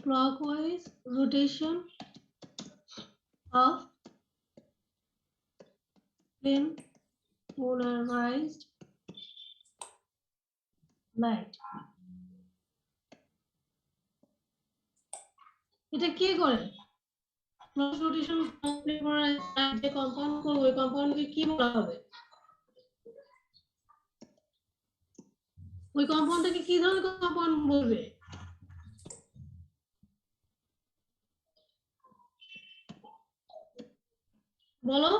clockwise rotation of plane polarized light. এটা কে করে? Clock rotation যে কম্পাউন্ড করবে ওই কম্পাউন্ডকে কি বলা হবে? ওই কম্পাউন্ডটাকে কি ধরনের কম্পাউন্ড বলবে? বলো।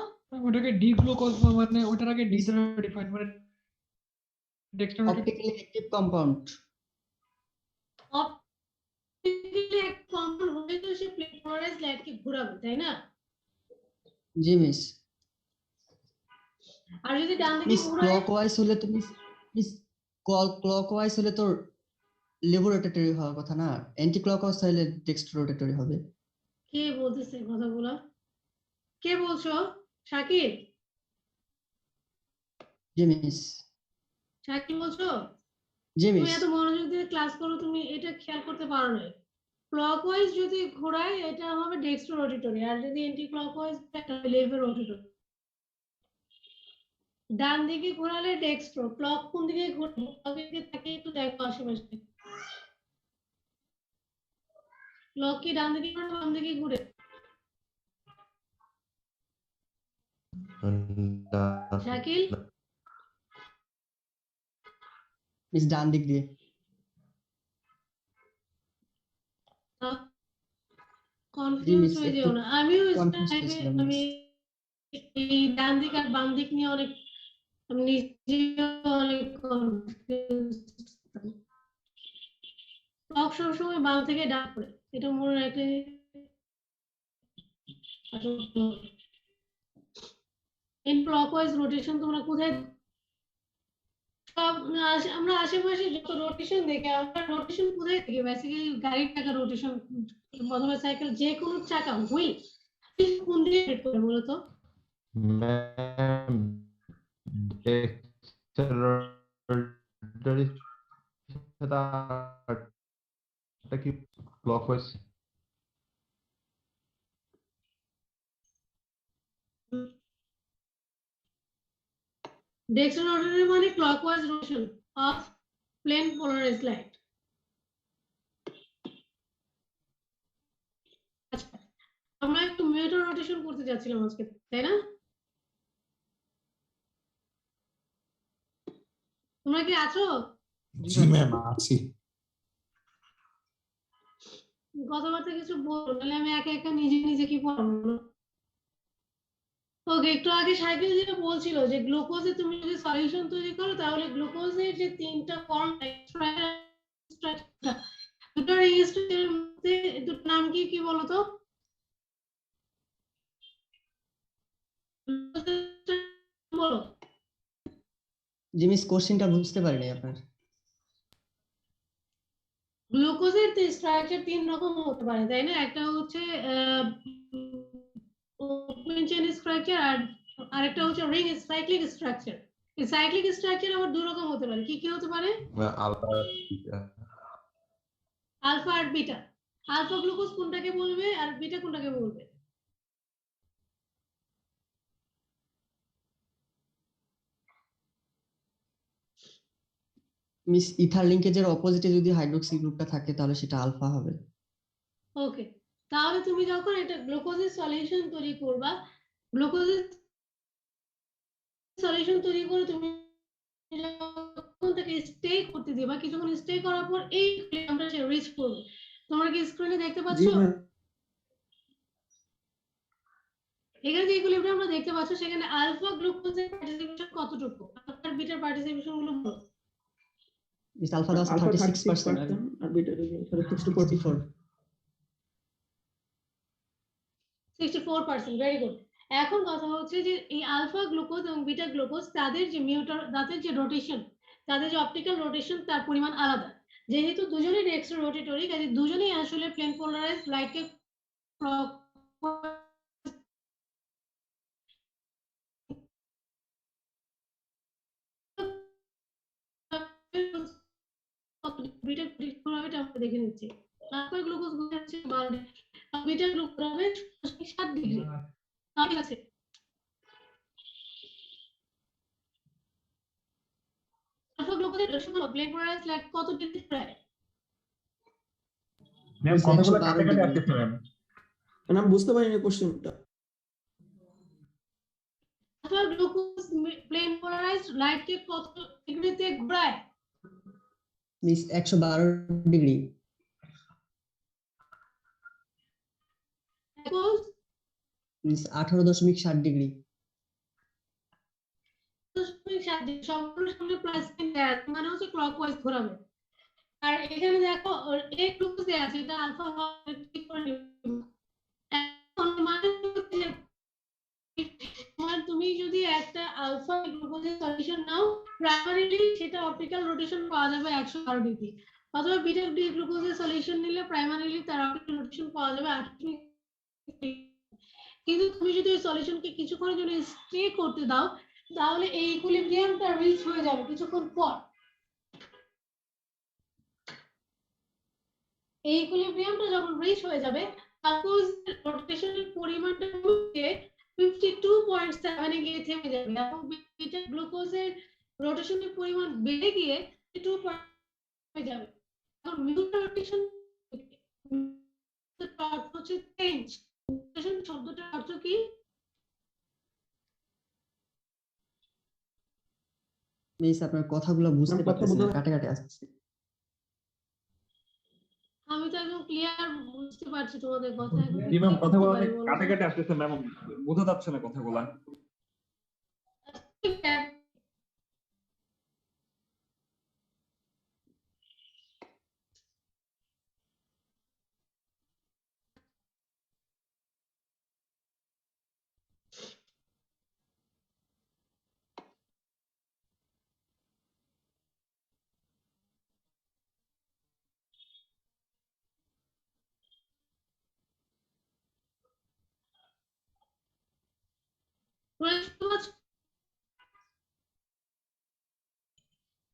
ওটাকে ডি গ্লুকোজ মানে ওটার আগে ডি দ্বারা ডিফাইন মানে অপটিক্যালি অ্যাক্টিভ কম্পাউন্ড। অপটিক্যালি এক কম্পাউন্ড হলে তো সে প্লেন পোলারাইজড লাইটকে ঘোরাবে, তাই না? জি মিস। আর যদি ডান দিকে মিস ঘোরায়, ক্লকওয়াইজ হলে তো মিস ক্লকওয়াইজ হলে তো লেভো রোটেটরি হওয়ার কথা না, অ্যান্টি ক্লকওয়াইজ হলে ডেক্সট্রো রোটেটরি হবে। কে বলতেছে কথাগুলো? কে বলছো? শাকিব? জি মিস। শাকিব বলছো? জি তুমি মিস। এত মনোযোগ দিয়ে ক্লাস করো, তুমি এটা খেয়াল করতে পারো না। ক্লকওয়াইজ যদি ঘোরায় এটা হবে ডেক্সট্রো রোটেটরি, আর যদি অ্যান্টি ক্লকওয়াইজ এটা লেভো রোটেটরি। ডান দিকে ঘোরালে ডেক্সট্রো, ক্লক কোন দিকে ঘুরবে? ক্লকের দিকে তাকে একটু দেখো আশেপাশে। ক্লক কি ডান দিকে ঘুরে বাম দিকে ঘুরে? শাকিল? মিস ডান দিক দিয়ে। কনফিউজ হয়ে যেও না। আমিও কনফিউজ হয়েছিলাম মিস। আমি এই ডান দিক আর বাম দিক নিয়ে অনেক, আমি নিজেও অনেক কনফিউজ। ক্লক সবসময় বাম থেকে ডান করে, এটা মনে রাখলে। ইন ক্লকওয়াইজ রোটেশন তোমরা কোথায় আমরা আশেপাশে যত রোটেশন দেখি, আমরা রোটেশন কোথায় দেখি? বেসিক্যালি গাড়ির চাকা রোটেশন, প্রথমে সাইকেল, যে কোনো চাকা হুইল কোন দিকে রোটেট করে মূলত? এটা কি ক্লকওয়াইজ? ডেক্সট্রো রোটেটরি মানে clockwise rotation of plane polarised light. আচ্ছা, আমরা একটু মিউটার রোটেশন করতে যাচ্ছিলাম আজকে, তাই না? তোমরা কি আছো? জি ম্যাম আছি। কথাবার্তা কিছু বলো, নাহলে আমি একা একা নিজে নিজে কি পড়াবো। ওকে, একটু আগে সাইকেল যেটা বলছিল যে গ্লুকোজে তুমি যদি সলিউশন তৈরি করো তাহলে গ্লুকোজের যে তিনটা ফর্ম, দুটো রিং স্ট্রাকচারের মধ্যে দুটো নাম কি কি বলো তো? বলো। জি মিস কোশ্চেনটা বুঝতে পারিনি আপনার। গ্লুকোজের স্ট্রাকচার তিন রকম হতে পারে, তাই না? একটা হচ্ছে ওপেন চেইন স্ট্রাকচার, আর আরেকটা হচ্ছে রিং সাইক্লিক স্ট্রাকচার। এই সাইক্লিক স্ট্রাকচার আবার দুই রকম হতে পারে। কি কি হতে পারে? আলফা আলফা আর বিটা। আলফা গ্লুকোজ কোনটাকে বলবে আর বিটা কোনটাকে বলবে? মিস ইথার লিংকেজের অপোজিটে যদি হাইড্রোক্সি গ্রুপটা থাকে তাহলে সেটা আলফা হবে। ওকে, তাহলে তুমি যখন এটা গ্লুকোজের সলিউশন তৈরি করবা, গ্লুকোজের সলিউশন তৈরি করে তুমি যখন তাকে স্টে করতে দিবা, কিছুক্ষণ স্টে করার পর এই আমরা সে রিচ করবে। তোমরা কি স্ক্রিনে দেখতে পাচ্ছ? এখানে যে ইকুইলিব্রিয়াম আমরা দেখতে পাচ্ছ সেখানে আলফা গ্লুকোজের পার্টিসিপেশন কতটুকু, আলফা আর বিটার পার্টিসিপেশন গুলো বলো। মিস আলফা দাস 36% আর বিটা 64। 64%, very good. এখন কথা হচ্ছে যে এই আলফা গ্লুকোজ এবং বিটা গ্লুকোজ তাদের যে তাদের যে রোটেশন, তাদের যে অপটিক্যাল রোটেশন তার পরিমাণ আলাদা। যেহেতু দুজনেই ডেক্সট্রো রোটেটরি, কাজে দুজনেই আসলে প্লেন পোলারাইজড লাইটকে দেখে নিচ্ছি। আলফা গ্লুকোজ ঘোরাচ্ছে 12 ডিগ্রি আর বিটা গ্লুকোজ ঘোরাবে 7 ডিগ্রি ঠিক আছে আলফা গ্লুকোজের রোটেশনাল প্লেন পোলারাইজড লাইট কত ডিগ্রি ঘোরায় ম্যাম Miss, কথাগুলো 112 কাটে কাটে ডিগ্রি। আসতেছে ম্যাম। মানে আমি বুঝতে পারিনি কোশ্চেনটা। আলফা গ্লুকোজ প্লেন পোলারাইজড লাইটকে কত ডিগ্রিতে ঘোরায় miss 112 degree. Glucose miss 18.7 degree. 7 degree সম্পূর্ণ সামনে প্লাস সাইন দেয়া আছে মানে হচ্ছে ক্লকওয়াইজ ঘোরাবে আর এখানে দেখো এই গ্লুকোজ দেয়া আছে এটা আলফা ঠিক করে নিবে এখন মানে হচ্ছে তুমি যদি একটা আলফা গ্লুকোজের সলিউশন নাও প্রাইমারিলি সেটা অপটিক্যাল রোটেশন পাওয়া যাবে 112 ডিগ্রি অথবা বিটা গ্লুকোজের সলিউশন নিলে প্রাইমারিলি তার অপটিক্যাল রোটেশন পাওয়া যাবে 28 ডিগ্রি কিন্তু তুমি যদি ওই সলিউশনকে কিছুক্ষণের জন্য স্টে করতে দাও তাহলে এই ইকুইলিব্রিয়ামটা রিচ হয়ে যাবে কিছুক্ষণ পর এই ইকুইলিব্রিয়ামটা যখন রিচ হয়ে যাবে সাপোজ রোটেশনের পরিমাণটা কমে 52.7 এ গিয়ে থেমে যাবে এবং বিটা গ্লুকোজের রোটেশনের পরিমাণ বেড়ে গিয়ে 52 হয়ে যাবে এখন মিউটার রোটেশন অর্থ হচ্ছে চেঞ্জ রোটেশন শব্দটার অর্থ কি মিস আপনার কথাগুলো বুঝতে ম্যাম, কথা পারতেছি না, বোঝা- কাটে কাটে আসছে। আমি তো একদম ক্লিয়ার বুঝতে পারছি তোমাদের কথা এখন জি ম্যাম কি করতে কথাগুলো পারি অনেক বলো কাটে তো? কাটে আসতেছে ম্যাম, বোঝা যাচ্ছে না কথাগুলা।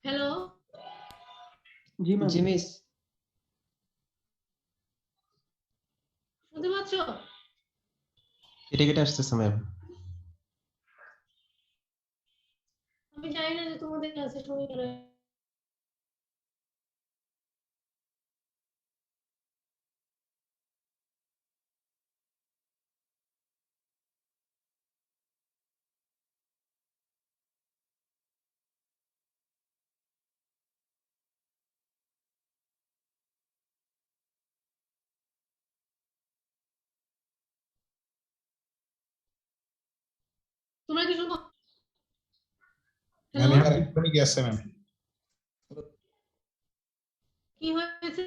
হ্যালো জি ম্যাম। জি মিস। শুনতে পাচ্ছ কেটে কেটে আসতেছে ম্যাম। আমি জানি না যে তোমাদের কাছে শুনে গেলে তোমরা কি শুনো ম্যাম হ্যালো এখানে এক্ষুনি গেছে ম্যাম। কি হয়েছে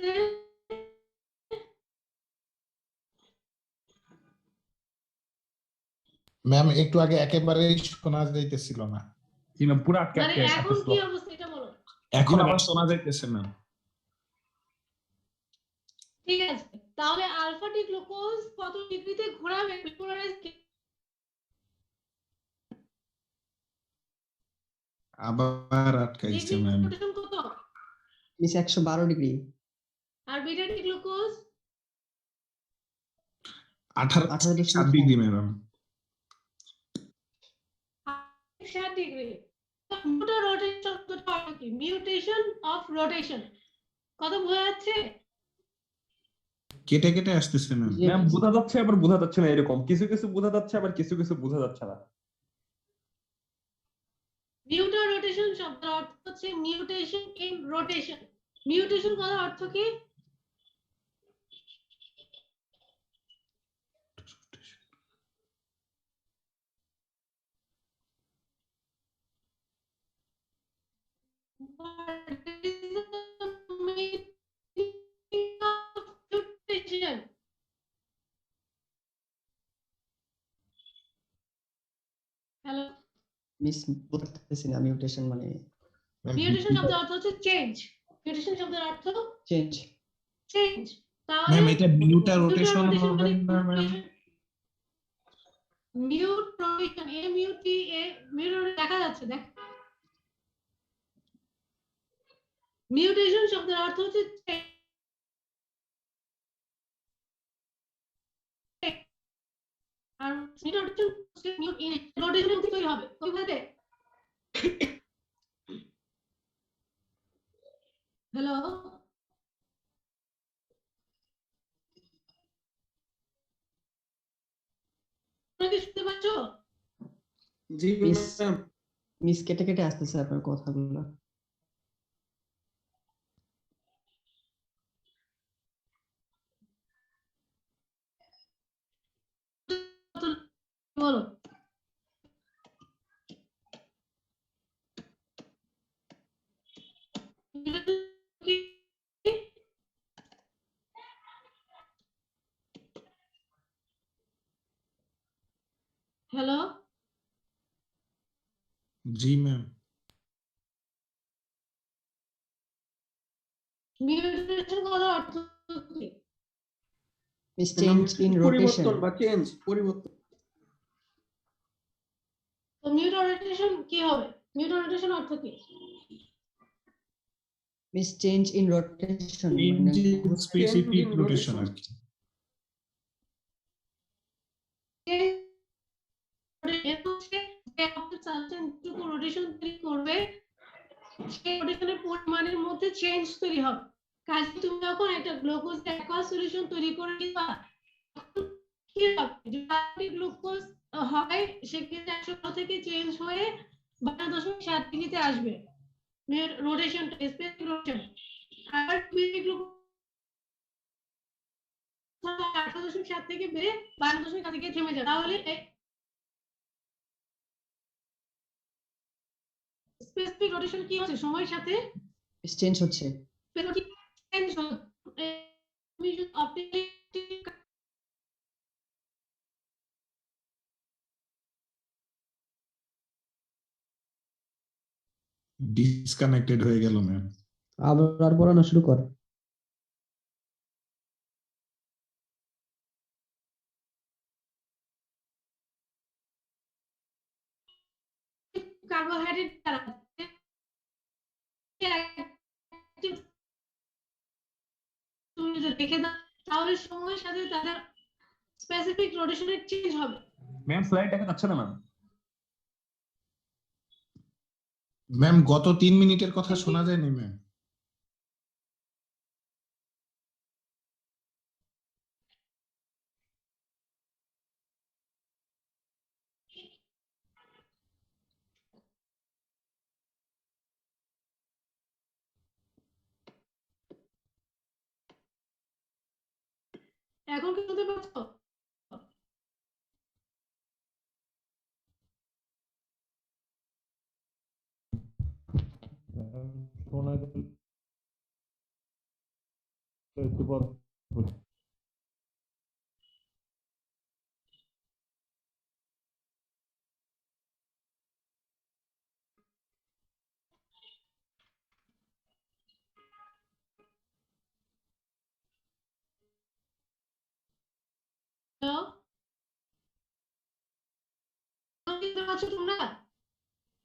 ম্যাম একটু আগে একেবারেই শোনা যাইতেছিল না। জি ম্যাম পুরো আটকে মানে আটকে এখন কি আসতেছিল। অবস্থা এটা বলো এখন জি, আবার ম্যাম। শোনা যাইতেছে ম্যাম। ঠিক আছে তাহলে আলফা টি গ্লুকোজ কত ডিগ্রিতে ঘোরাবে পোলারাইজ আবার আটকাইছে ডিগ্রি ম্যাম। রোটেশন কত মিস 112 ডিগ্রি। আর বিটা টি glucose 18.7 degree ma'am. 7 degree mutarotation শব্দটা অর্থ কি মিউটেশন অফ রোটেশন কত বোঝা যাচ্ছে কেটে কেটে আসতেছে ম্যাম। জি ম্যাম মিস। বোঝা যাচ্ছে আবার বোঝা যাচ্ছে না, এরকম কিছু কিছু বোঝা যাচ্ছে আবার কিছু কিছু বোঝা যাচ্ছে না। মিউটার রোটেশন শব্দের অর্থ হচ্ছে মিউটেশন ইন রোটেশন মিউটেশন কথার অর্থ কি What is the meaning of mutation? Hello miss বুঝতেছি না মিউটেশন মানে মিউটেশন শব্দের অর্থ হচ্ছে চেঞ্জ মিউটেশন শব্দের অর্থ চেঞ্জ। চেঞ্জ তাহলে ম্যাম এটা মিউটার mutant রোটেশন rotation হবে মানে না ma'am? Mute rotation MUTA mute দেখা যাচ্ছে দেখ মিউটেশন শব্দের অর্থ হচ্ছে রোটেশন তৈরি হবে ওইভাবে। হ্যালো, তোমরা কি শুনতে পাচ্ছ? জি মিস ম্যাম। মিস কেটে কেটে আসতেছে আপনার কথাগুলো। বলো। হ্যালো, জি ম্যাম। মিউটেশন কথার অর্থ কি? Miss change in rotation. পরিবর্তন বা চেঞ্জ, পরিবর্তন। তো মিউটেশন কি হবে? মিউটেশন অর্থ কি? Miss change in rotation change in specific in rotation rotation. আর কি। রোটেশন তৈরি করবে, সেই রোটেশনের পরিমাণের মধ্যে চেঞ্জ তৈরি হবে। কাজে তুমি যখন একটা গ্লুকোজ অ্যাকোয়াস সলিউশন তৈরি করে দিবা, কি হবে? যদি গ্লুকোজ হয় সেক্ষেত্রে 100 থেকে চেঞ্জ হয়ে 12.7 ডিগ্রিতে আসবে রোটেশন, স্পেসিফিক রোটেশন। আর গ্লুকোজ 18.7 থেকে বেড়ে 12.7 থেকে থেমে যাবে। তাহলে স্পেসিফিক রোটেশন কি হচ্ছে? সময়ের সাথে মিস চেঞ্জ হচ্ছে। চেঞ্জ হচ্ছে। তুমি যদি অপটিক্যালি ডিসকানেক্টেড হয়ে গেল ম্যাম। আবার পড়ানো শুরু কর। কার্বোহাইড্রেট দ্বারা তুমি যদি রেখে দাও তাহলে সময়ের সাথে তাদের স্পেসিফিক রোটেশনের চেঞ্জ হবে। ম্যাম স্লাইড দেখা যাচ্ছে না ম্যাম। ম্যাম গত 3 মিনিটের কথা শোনা যায়নি ম্যাম। এখন কি শুনতে পাচ্ছ? শোনা গেল একটু পর হ্যালো, এখন কি শুনতে পাচ্ছ তোমরা?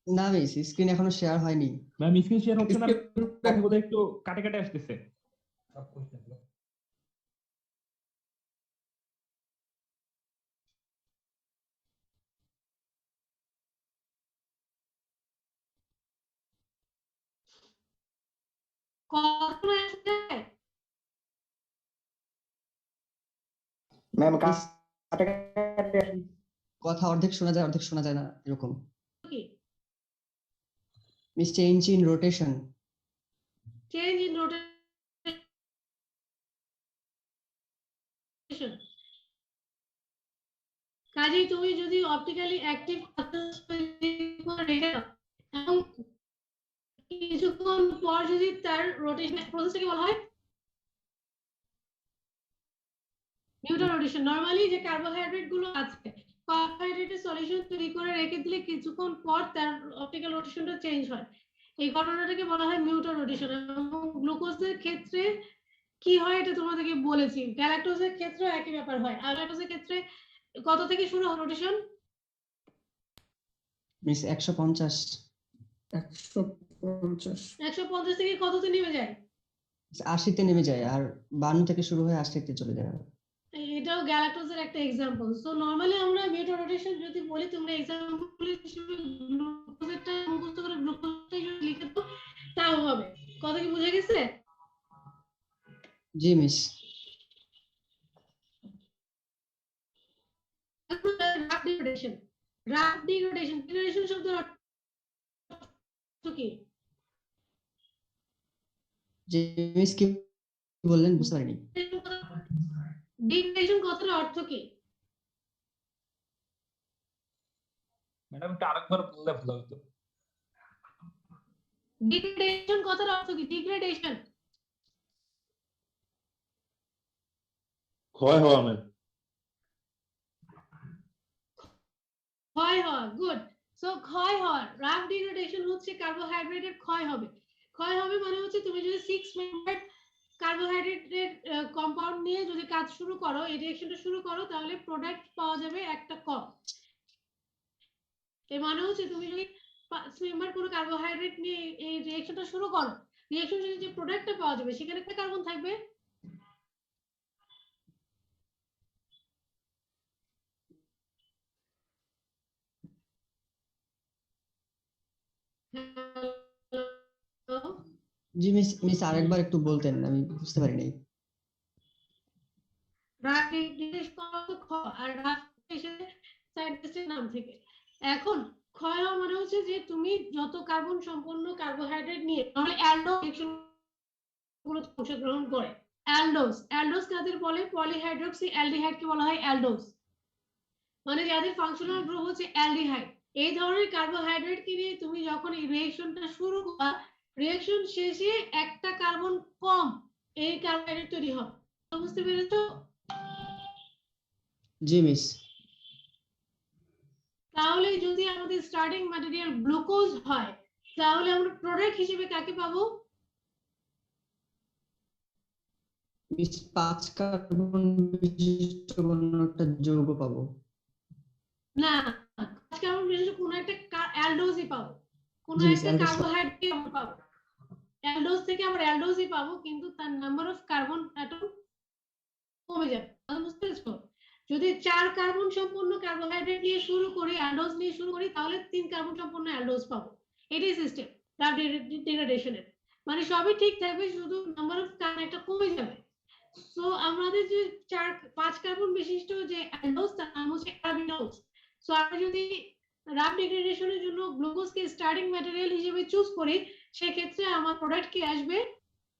না মিস স্ক্রিন এখনো শেয়ার হয়নি। ম্যাম স্ক্রিন শেয়ার হচ্ছে না, কথাগুলো একটু কাটে কাটে আসতেছে। কখনো আসছে? ম্যাম মিস কথা অর্ধেক শোনা যায় অর্ধেক শোনা যায় না এরকম। কি miss change in rotation. Change in rotation. কাজেই তুমি যদি অপটিক্যালি অ্যাক্টিভ রেখে দাও এবং কিছুক্ষণ পর যদি তার রোটেশন প্রসেসটাকে বলা হয় নিউটন রোটেশন। নরমালি যে কার্বোহাইড্রেট গুলো আছে, কার্বোহাইড্রেটের সলিউশন তৈরি করে রেখে দিলে কিছুক্ষণ পর তার অপটিক্যাল রোটেশনটা চেঞ্জ হয়। এই ঘটনাটাকে বলা হয় মিউটন রোটেশন। এবং গ্লুকোজের ক্ষেত্রে কি হয় এটা তোমাদেরকে বলেছি। গ্যালাক্টোজের ক্ষেত্রে একই ব্যাপার হয়। আর গ্যালাক্টোজের ক্ষেত্রে কত থেকে শুরু হয় রোটেশন? মিস 150। 150। 150 থেকে কততে নেমে যায়? 80 তে নেমে যায় আর 52 থেকে শুরু হয়ে 80 তে চলে যায়। এটাও গ্যালাক্টোজের একটা এক্সাম্পল। সো নরমালি আমরা মিউটো রোটেশন যদি বলি, তোমরা এক্সাম্পল হিসেবে গ্লুকোজেরটা মুখস্থ করে গ্লুকোজটাই যদি লিখে দাও তাও হবে। কথা কি বুঝে গেছে? জি miss. Ruff degradation. Ruff degradation, degradation শব্দের অর্থ কি? জি মিস কি বললেন বুঝতে পারিনি। ডিগ্রেডেশন কথার অর্থ কি? ম্যাডাম এটা আরেকবার বললে ভালো হতো। ডিগ্রেডেশন কথার অর্থ কি? ডিগ্রেডেশন ক্ষয় হওয়া ম্যাম। ক্ষয় হওয়া। গুড। সো ক্ষয় হওয়া, রাফ ডিগ্রেডেশন হচ্ছে কার্বোহাইড্রেটের ক্ষয় হবে। ক্ষয় হবে মানে হচ্ছে তুমি যদি 6 মেম্বার কার্বোহাইড্রেটের কম্পাউন্ড নিয়ে যদি কাজ শুরু করো, এই রিঅ্যাকশনটা শুরু করো, তাহলে প্রোডাক্ট পাওয়া যাবে একটা কম। এর মানে হচ্ছে তুমি যদি 5 মেম্বার কোনো কার্বোহাইড্রেট নিয়ে এই রিঅ্যাকশনটা শুরু করো, রিঅ্যাকশন যে প্রোডাক্টটা পাওয়া যাবে সেখানে একটা কার্বন থাকবে। জি মিস, মিস আরেকবার একটু বলতেন, আমি বুঝতে পারিনি। রাফ ডিগ্রেডেশন আর রাফ এসেছে সাইন্টিস্টের নাম থেকে। এখন ক্ষয় হওয়া মানে হচ্ছে যে তুমি যত কার্বন সম্পন্ন কার্বোহাইড্রেট নিয়ে, তাহলে অ্যালডোজ রিঅ্যাকশন গুলো অংশগ্রহণ করে। অ্যালডোজ, অ্যালডোজ কাদের বলে? পলিহাইড্রক্সি অ্যালডিহাইড কে বলা হয় অ্যালডোজ, মানে যাদের ফাংশনাল গ্রুপ হচ্ছে অ্যালডিহাইড। এই ধরনের কার্বোহাইড্রেট কে নিয়ে তুমি যখন এই রিঅ্যাকশনটা শুরু করবা, রিঅ্যাকশন শেষে একটা কার্বন কম এই কার্বোহাইড্রেট তৈরি হবে। বুঝতে পেরেছো? জি মিস। তাহলে যদি আমাদের স্টার্টিং ম্যাটেরিয়াল গ্লুকোজ হয়, তাহলে আমরা প্রোডাক্ট হিসেবে কাকে পাবো? মিস 5 কার্বন বিশিষ্ট কোনো একটা যৌগ পাবো। না, কার্বন বিশিষ্ট কোনো একটা অ্যালডোজই পাবো, কোনো জি, একটা অ্যালডোজ কার্বোহাইড্রেট আমরা পাবো। অ্যালডোজ থেকে আমরা অ্যালডোজই পাবো, কিন্তু তার নাম্বার অফ কার্বন অ্যাটম কমে যাবে। বুঝতে পেরেছো? যদি 4 কার্বন সম্পন্ন কার্বোহাইড্রেট নিয়ে শুরু করি, অ্যালডোজ নিয়ে শুরু করি, তাহলে 3 কার্বন সম্পন্ন অ্যালডোজ পাবো। এটাই সিস্টেম রাফ ডিগ্রেডেশনের। মানে সবই ঠিক থাকবে, শুধু নাম্বার অফ কার্বন একটা কমে যাবে। সো আমাদের যে 5 কার্বন বিশিষ্ট যে অ্যালডোজ, তার নাম হচ্ছে অ্যারাবিনোজ। সো আমরা যদি রাফ ডিগ্রেডেশনের জন্য গ্লুকোজকে স্টার্টিং ম্যাটেরিয়াল হিসেবে চুজ করি, সেক্ষেত্রে আমার প্রোডাক্ট কি আসবে?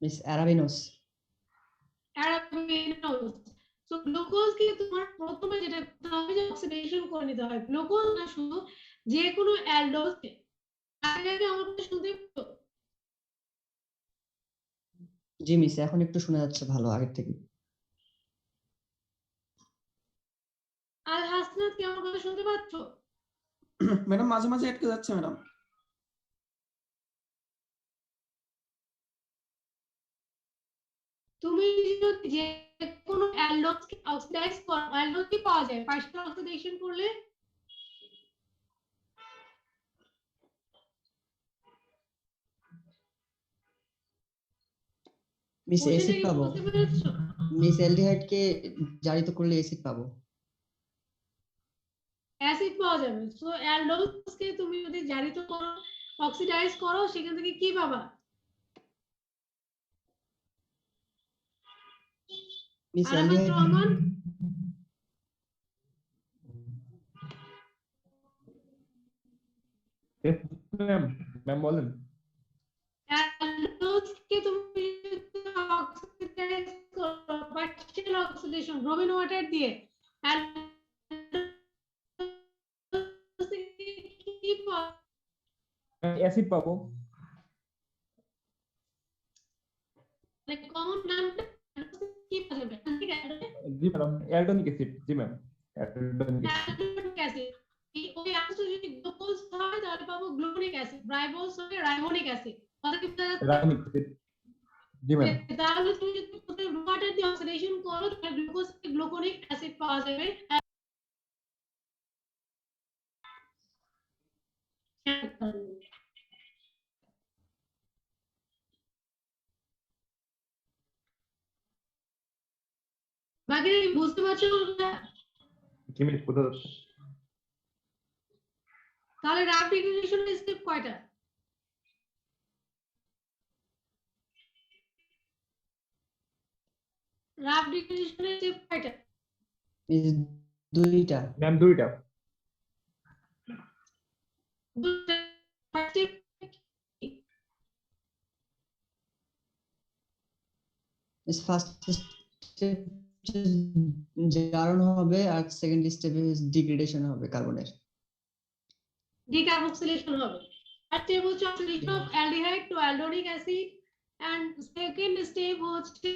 মিস অ্যারাবিনোস। অ্যারাবিনোজ। সো গ্লুকোজকে তোমার প্রথমে যেটা করতে হবে যে অক্সিডেশন করে নিতে হয়। গ্লুকোজ না, শুধু যে কোনো অ্যালডোজকে। আগে আগে আমার কথা শুনতে পেতো? জি মিস, এখন একটু শোনা যাচ্ছে ভালো আগের থেকে। আর হাসনাত কি আমার কথা শুনতে পাচ্ছ? ম্যাডাম মাঝে মাঝে আটকে যাচ্ছে ম্যাডাম। তুমি যদি যে কোনো অ্যালডোজকে অক্সিডাইজ করো, অ্যালডোজ কি পাওয়া যায় পার্শিয়াল অক্সিডেশন করলে? মিস কোশ্চেনটা অ্যাসিড কি পাবো। বুঝতে পেরেছো? মিস অ্যালডিহাইড কে জারিত করলে অ্যাসিড পাবো। অ্যাসিড পাওয়া যাবে। সো অ্যালডোজকে তুমি যদি জারিত করো, অক্সিডাইজ করো, সেখান থেকে কি পাবা? Miss Arafat aldehyde. Rahman, ma'am, ma'am বলেন। অ্যালডোজকে তুমি অক্সিডাইজ করো পার্শিয়াল অক্সিডেশন ব্রোমিন ওয়াটার দিয়ে, অ্যালডোজ থেকে কি পাওয়া? অ্যাসিড পাবো। মানে কমন নামটা কি পাওয়া যাবে? জি ম্যাডাম, অ্যালডোনিক অ্যাসিড। জি ম্যাম, অ্যালডোনিক অ্যাসিড। অ্যালডোনিক অ্যাসিড। ওই অংশ যদি গ্লুকোজ হয় তাহলে পাবো গ্লুকোনিক অ্যাসিড, রাইবোজ হলে রাইবোনিক অ্যাসিড। কথা কি বোঝা যাচ্ছে? রাসায়নিক অ্যাসিড। জি ম্যাম। তাহলে তুমি যদি ওয়াটার দিয়ে অক্সিডেশন করো, তাহলে গ্লুকোজ থেকে গ্লুকোনিক অ্যাসিড পাওয়া যাবে। বাকিরা কি বুঝতে পারছো না? কি মিনিট বোঝা যাচ্ছে? তাহলে রাফ ডিক্লারেশনের স্টেপ কয়টা? রাফ ডিক্লারেশনের স্টেপ কয়টা? মিস দুইটা। ম্যাম দুইটা। দুইটা। First step কি? মিস ফার্স্ট স্টেপ জারণ হবে আর সেকেন্ড স্টেপে ডিগ্রেডেশন হবে কার্বনের। Decarboxylation হবে। First step হচ্ছে oxidation of aldehyde to aldonic acid and second step হচ্ছে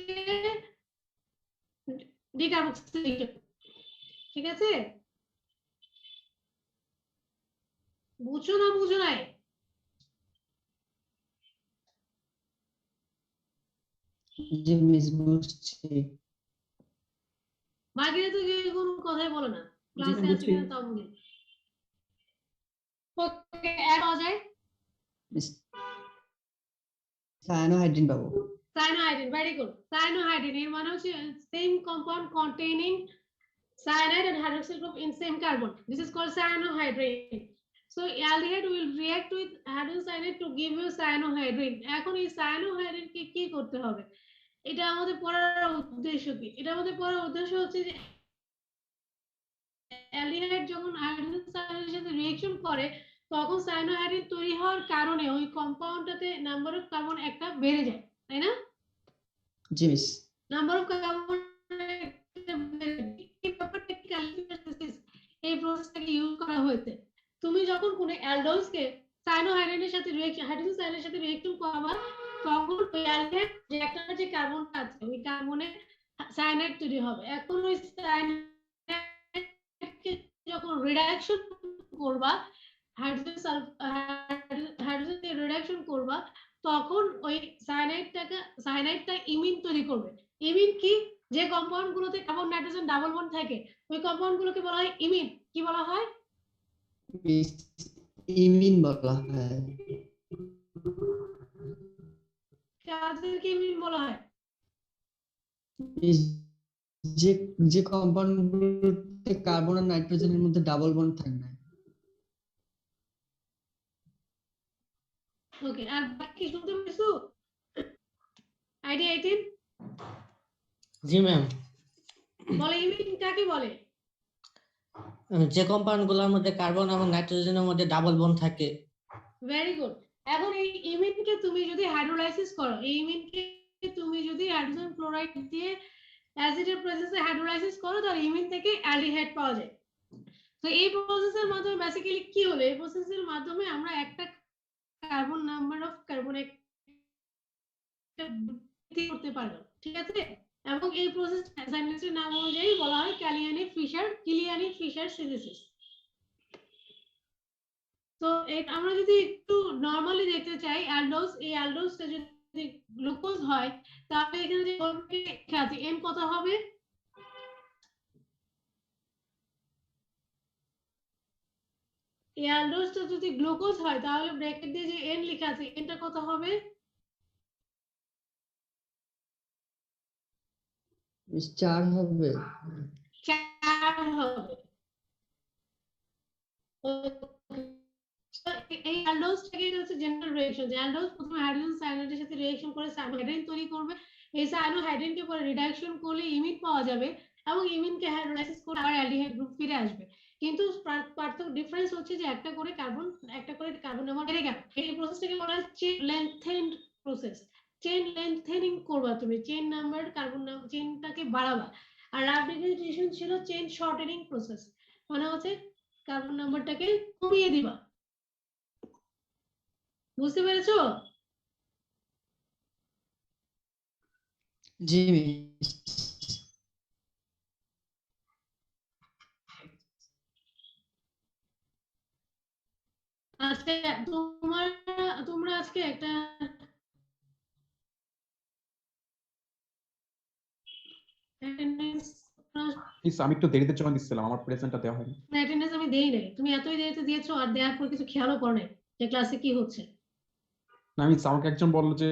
decarboxylation। ঠিক আছে? বুঝছো না বুঝো নাই? জি মিস বুঝছি। বাকিরা তো কেউ কোনো কথাই বলে না, ক্লাসে আছে কিনা তাও বলি। ওকে, অ্যাড হয়ে যায় মিস সায়ানোহাইড্রিন পাবো। cyanohydrin, very good. Cyanohydrin এর মানে হচ্ছে same compound containing cyanide and hydroxyl group in same carbon. This is called cyanohydrin. So aldehyde will react with hydrogen cyanide to give you cyanohydrin. এখন এই cyanohydrin কে কি করতে হবে? এটা আমাদের পড়ার উদ্দেশ্য কি? এটা আমাদের পড়ার উদ্দেশ্য হচ্ছে যে অ্যালডিহাইড যখন হাইড্রোজেন সায়ানাইডের সাথে রিঅ্যাকশন করে তখন সায়ানোহাইড্রিন তৈরি হওয়ার কারণে ওই কম্পাউন্ডটাতে নাম্বার অফ কার্বন একটা বেড়ে যায়, তাই না? জি মিস। নাম্বার অফ কার্বন এই প্রসেসটাকে ইউজ করা হয়েছে। তুমি যখন কোনো অ্যালডোজকে সায়ানোহাইড্রিনের সাথে হাইড্রোজেন সায়ানাইডের সাথে রিঅ্যাকশন করাবা তখন ওই অ্যালডিহাইড যে একটা যে কার্বনটা আছে ওই কার্বনে সায়ানাইড তৈরি হবে। এখন ওই সায়ানাইডকে যখন রিডাকশন করবা হাইড্রোজেন দিয়ে রিডাকশন করবা তখন ওই সায়ানাইডটা ইমিন তৈরি করবে। ইমিন কি? যে কম্পাউন্ড গুলোতে কার্বন নাইট্রোজেন ডাবল বন্ড থাকে ওই কম্পাউন্ড গুলোকে বলা হয় ইমিন। কি বলা হয়? মিস ইমিন বলা হয়। কাদেরকে ইমিন বলা হয়? মিস যে যে কম্পাউন্ড গুলোতে কার্বন আর নাইট্রোজেনের মধ্যে ডাবল বন্ড থাকে না। ওকে, আর বাকি শুনতে পেয়েছো? আইডিয়া 18 জি ম্যাম, বলে ইমিন কাকে বলে? যে কম্পাউন্ড গুলোর মধ্যে কার্বন এবং নাইট্রোজেনের মধ্যে ডাবল বন্ড থাকে। Very good. এখন এই ইমিনকে তুমি যদি হাইড্রোলাইসিস করো, এই ইমিনকে তুমি যদি হাইড্রোজেন ক্লোরাইড দিয়ে অ্যাসিডের প্রেজেন্সে হাইড্রোলাইসিস করো তাহলে ইমিন থেকে অ্যালডিহাইড পাওয়া যায়। তো এই প্রসেসের মাধ্যমে বেসিক্যালি কি হলো? এই প্রসেসের মাধ্যমে আমরা একটা কার্বন নাম্বার অফ কার্বন করতে পারলাম, ঠিক আছে? এবং এই প্রসেস অ্যাসাইনমেন্টের নাম অনুযায়ী বলা হয় কিলিয়ানি ফিশার সিনথেসিস। তো আমরা যদি একটু নরমালি দেখতে চাই অ্যালডোজ, এই অ্যালডোজটা যদি গ্লুকোজ হয় তাহলে এখানে যে লেখা আছে এন কত হবে? এই অ্যালডোজটা যদি গ্লুকোজ হয় তাহলে ব্র্যাকেট দিয়ে যে এন লেখা আছে এনটা কত হবে? মিস 4 হবে। 4 হবে। এই অ্যালডোজটাকে হচ্ছে জেনারেল রিঅ্যাকশন। যে অ্যালডোজ প্রথমে হাইড্রোজেন সায়ানাইডের সাথে রিঅ্যাকশন করে সায়ানোহাইড্রিন তৈরি করবে। এই সায়ানোহাইড্রিনকে পরে রিডাকশন করলে ইমিন পাওয়া যাবে এবং ইমিনকে হাইড্রোলাইসিস করে আবার অ্যালডিহাইড গ্রুপ ফিরে আসবে। কিন্তু পার্থক্য ডিফারেন্স হচ্ছে যে একটা করে কার্বন নাম্বার বেড়ে গেল। এই প্রসেসটাকে বলা হয় চেইন লেন্থেনড প্রসেস। চেইন লেন্থেনিং করবা তুমি, চেইন নাম্বার কার্বন চেইনটাকে বাড়াবা। আর রাফ ডিক্লারেশন ছিল চেইন শর্টেনিং প্রসেস, মানে হচ্ছে কার্বন নাম্বারটাকে কমিয়ে দিবা। বুঝতে পেরেছো? জি মিস। আজকে তোমরা আজকে একটা আমি একটু দেরিতে জয়েন দিচ্ছিলাম, আমার প্রেজেন্টটা দেওয়া হয়নি। অ্যাটেন্ডেন্স আমি দেই নাই। তুমি এতই দেরিতে দিয়েছো আর দেওয়ার পর কিছু খেয়ালও করো নাই যে ক্লাসে কি হচ্ছে। না আমি আমাকে একজন বললো যে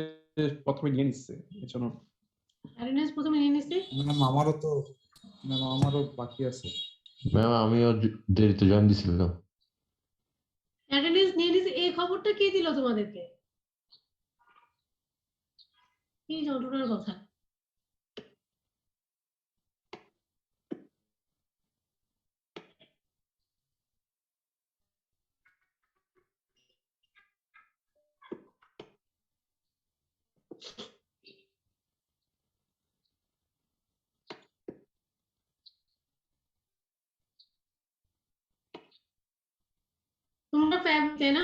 প্রথমে নিয়ে নিচ্ছে, এর জন্য অ্যাটেন্ডেন্স প্রথমে নিয়ে নিছি। ম্যাম আমারও তো ম্যাম আমারও বাকি আছে। ম্যাম আমিও দেরিতে জয়েন দিছিলাম। অ্যাটেন্ডেন্স নিয়ে নিছে, এই খবরটা কে দিল তোমাদেরকে? কি যন্ত্রণার কথা। তোমরা ফ্যাব তাই না?